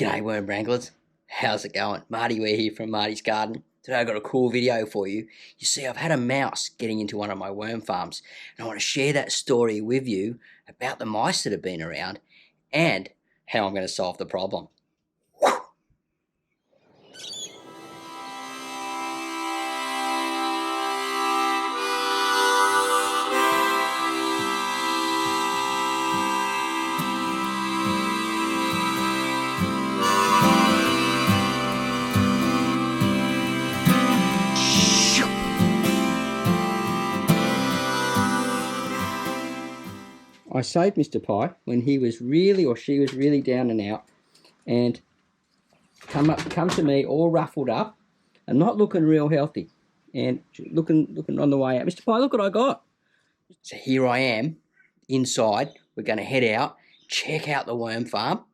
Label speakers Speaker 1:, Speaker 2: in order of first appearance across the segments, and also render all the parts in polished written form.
Speaker 1: G'day worm wranglers, how's it going? Marty, we're here from Marty's Garden. Today I've got a cool video for you. You see, I've had a mouse getting into one of my worm farms, and I want to share that story with you about the mice that have been around and how I'm going to solve the problem. I saved Mr. Pie when he was really, or she was really down and out, and come to me all ruffled up and not looking real healthy, and looking on the way out. Mr. Pie, look what I got. So here I am inside. We're going to head out, check out the worm farm.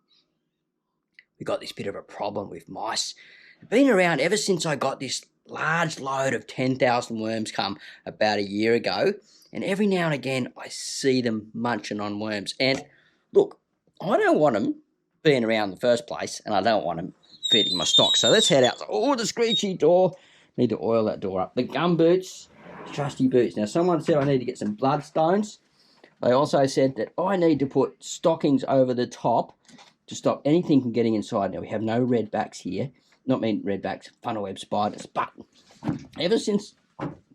Speaker 1: We got this bit of a problem with mice. They've been around ever since I got this large load of 10,000 worms come about a year ago. And every now and again, I see them munching on worms. And look, I don't want them being around in the first place, and I don't want them feeding my stock. So let's head out. Oh, the screechy door. Need to oil that door up. The gum boots, trusty boots. Now, someone said I need to get some bloodstones. They also said that I need to put stockings over the top to stop anything from getting inside. Now, we have no redbacks here. Not mean redbacks, funnel web spiders. But ever since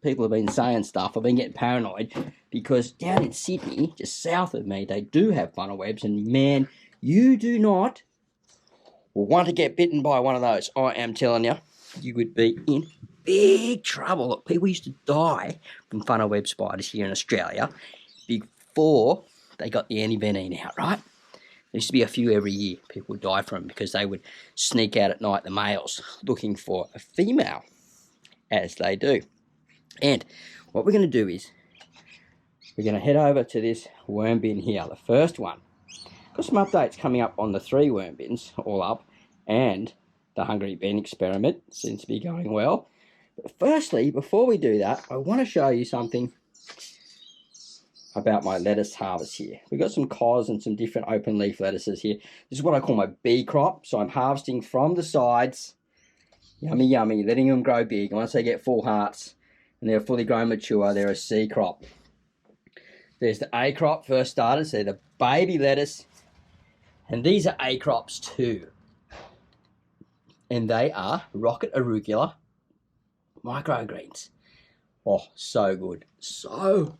Speaker 1: people have been saying stuff, I've been getting paranoid, because down in Sydney, just south of me, they do have funnel webs, and man, you do not want to get bitten by one of those. I am telling you, you would be in big trouble. Look, people used to die from funnel web spiders here in Australia before they got the antivenin out, right? There used to be a few every year. People would die from them because they would sneak out at night, the males, looking for a female, as they do. And what we're going to do is we're going to head over to this worm bin here, the first one. Got some updates coming up on the 3 worm bins all up, and the Hungry Ben experiment seems to be going well. But firstly, before we do that, I want to show you something about my lettuce harvest here. We've got some cos and some different open leaf lettuces here. This is what I call my B crop. So I'm harvesting from the sides, yummy, yummy, letting them grow big. And once they get full hearts and they're fully grown mature, they're a C crop. There's the A crop, first starters. They're the baby lettuce. And these are A crops too. And they are rocket arugula microgreens. Oh, so good. So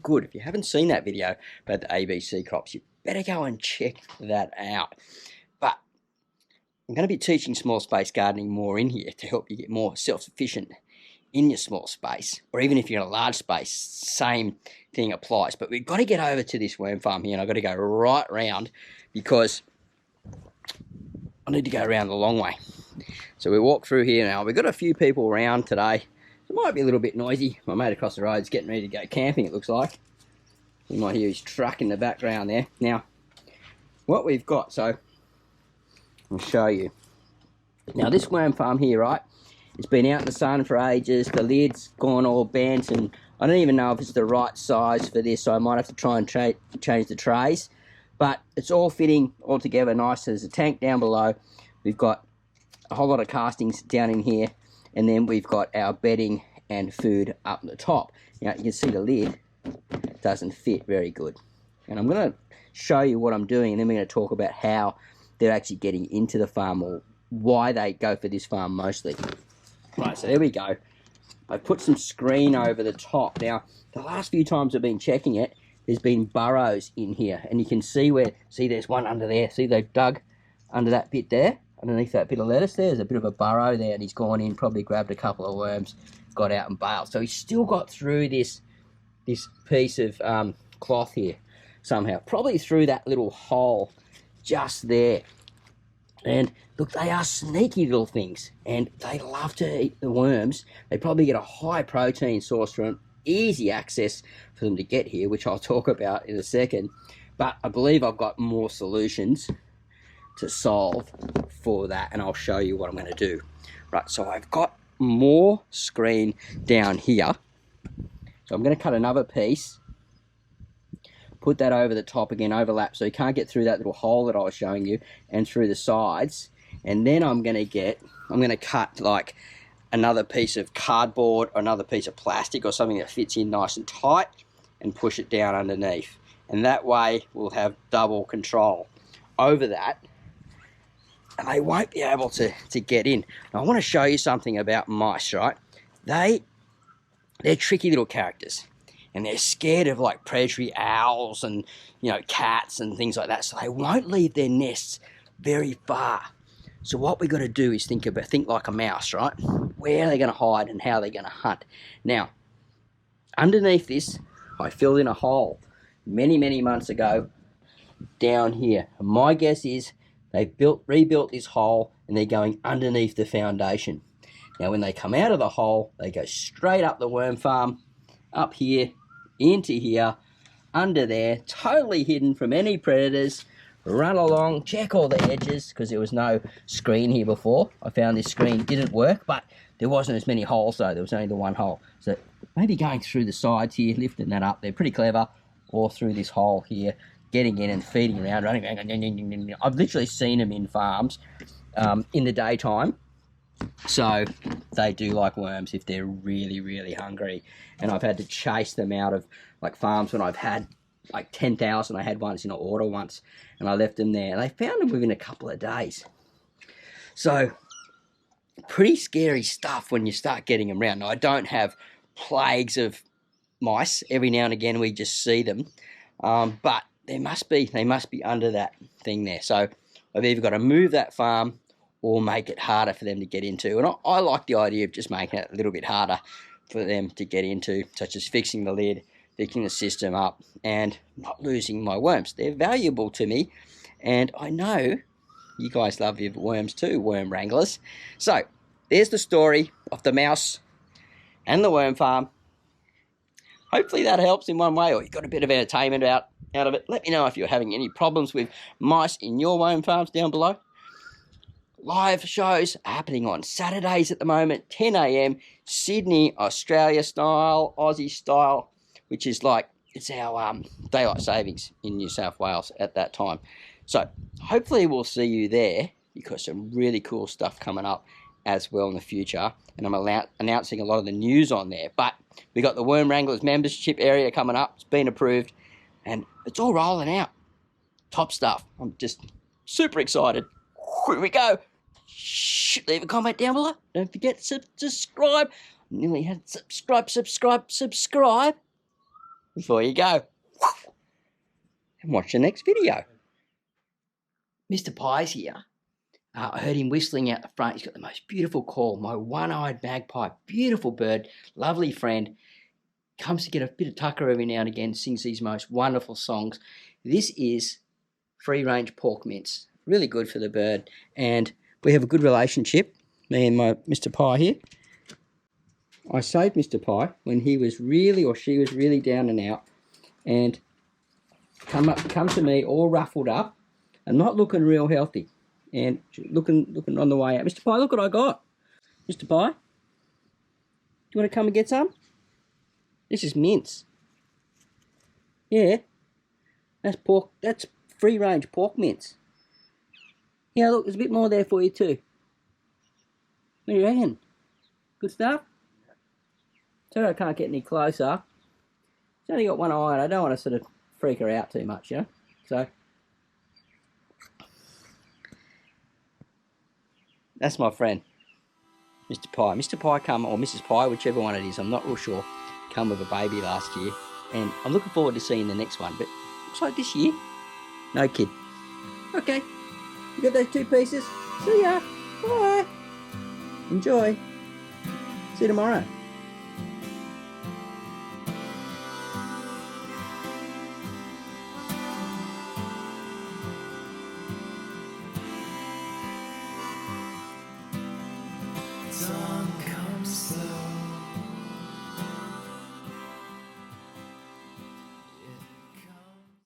Speaker 1: good. If you haven't seen that video about the ABC crops, you better go and check that out. But I'm going to be teaching small space gardening more in here to help you get more self-sufficient in your small space. Or even if you're in a large space, same thing applies. But we've got to get over to this worm farm here, and I've got to go right round because I need to go around the long way. So we walk through here now. We've got a few people around today. It might be a little bit noisy. My mate across the road is getting ready to go camping, it looks like. You might hear his truck in the background there. Now, what we've got, so I'll show you. Now, this worm farm here, right, it's been out in the sun for ages. The lid's gone all bent, and I don't even know if it's the right size for this, so I might have to try and change the trays. But it's all fitting all together nice. There's a tank down below. We've got a whole lot of castings down in here. And then we've got our bedding and food up the top. Now, you can see the lid doesn't fit very good. And I'm going to show you what I'm doing, and then we're going to talk about how they're actually getting into the farm, or why they go for this farm mostly. Right, so there we go. I put some screen over the top. Now, the last few times I've been checking it, there's been burrows in here. And you can see there's one under there. See, they've dug under that bit there. Underneath that bit of lettuce there's a bit of a burrow there, and he's gone in, probably grabbed a couple of worms, got out and bailed. So he's still got through this piece of cloth here somehow, probably through that little hole just there. And look, they are sneaky little things, and they love to eat the worms. They probably get a high protein source from them, easy access for them to get here, which I'll talk about in a second. But I believe I've got more solutions to solve for that, and I'll show you what I'm going to do. Right, so I've got more screen down here, so I'm going to cut another piece, put that over the top again, overlap, so you can't get through that little hole that I was showing you, and through the sides. And then I'm going to cut like another piece of cardboard or another piece of plastic or something that fits in nice and tight, and push it down underneath. And that way we'll have double control over that, and they won't be able to get in. Now, I want to show you something about mice, right? They're tricky little characters, and they're scared of like predatory owls and, you know, cats and things like that, so they won't leave their nests very far. So what we've got to do is think like a mouse, right? Where are they going to hide and how they're going to hunt? Now, underneath this, I filled in a hole many, many months ago down here. And my guess is they've rebuilt this hole, and they're going underneath the foundation. Now, when they come out of the hole, they go straight up the worm farm, up here, into here, under there, totally hidden from any predators. Run along, check all the edges, because there was no screen here before. I found this screen didn't work, but there wasn't as many holes though. There was only the one hole. So maybe going through the sides here, lifting that up, they're pretty clever, or through this hole here, getting in and feeding around, running. I've literally seen them in farms in the daytime. So they do like worms if they're really, really hungry. And I've had to chase them out of like farms when I've had like 10,000. I had once in an order once, and I left them there, and they found them within a couple of days. So pretty scary stuff when you start getting them around. Now, I don't have plagues of mice. Every now and again we just see them, but they must be under that thing there. So I've either got to move that farm or make it harder for them to get into. And I like the idea of just making it a little bit harder for them to get into, such as fixing the lid, fixing the system up, and not losing my worms. They're valuable to me, and I know you guys love your worms too, worm wranglers. So there's the story of the mouse and the worm farm. Hopefully that helps in one way, or you got a bit of entertainment out of it. Let me know if you're having any problems with mice in your worm farms down below. Live shows are happening on Saturdays at the moment, 10 a.m, Sydney, Australia style, Aussie style, which is like, it's our daylight savings in New South Wales at that time. So hopefully we'll see you there, because some really cool stuff coming up as well in the future. And I'm announcing a lot of the news on there. But we got the Worm Wranglers membership area coming up. It's been approved, and it's all rolling out. Top stuff. I'm just super excited. Here we go. Shh, leave a comment down below. Don't forget to subscribe. Nearly had subscribe before you go. And watch the next video. Mr. Pie's here. I heard him whistling out the front. He's got the most beautiful call. My one-eyed magpie, beautiful bird, lovely friend. Comes to get a bit of tucker every now and again, sings these most wonderful songs. This is free-range pork mince. Really good for the bird. And we have a good relationship, me and my Mr. Pie here. I saved Mr. Pie when he was really, or she was really down and out, and come to me all ruffled up and not looking real healthy, and looking on the way out. Mr. Pie, look what I got. Mr. Pie, do you want to come and get some? This is mince. Yeah, that's pork. That's free-range pork mince. Yeah, look, there's a bit more there for you too. What do you reckon? Good stuff? Sorry I can't get any closer. She's only got one eye, and I don't want to sort of freak her out too much, you know? So, that's my friend, Mr. Pie. Mr. Pie come, or Mrs. Pie, whichever one it is, I'm not real sure, come with a baby last year. And I'm looking forward to seeing the next one, but looks like this year, no kid. Okay, you got those two pieces? See ya. Bye. Enjoy. See you tomorrow.
Speaker 2: Dawn comes slow.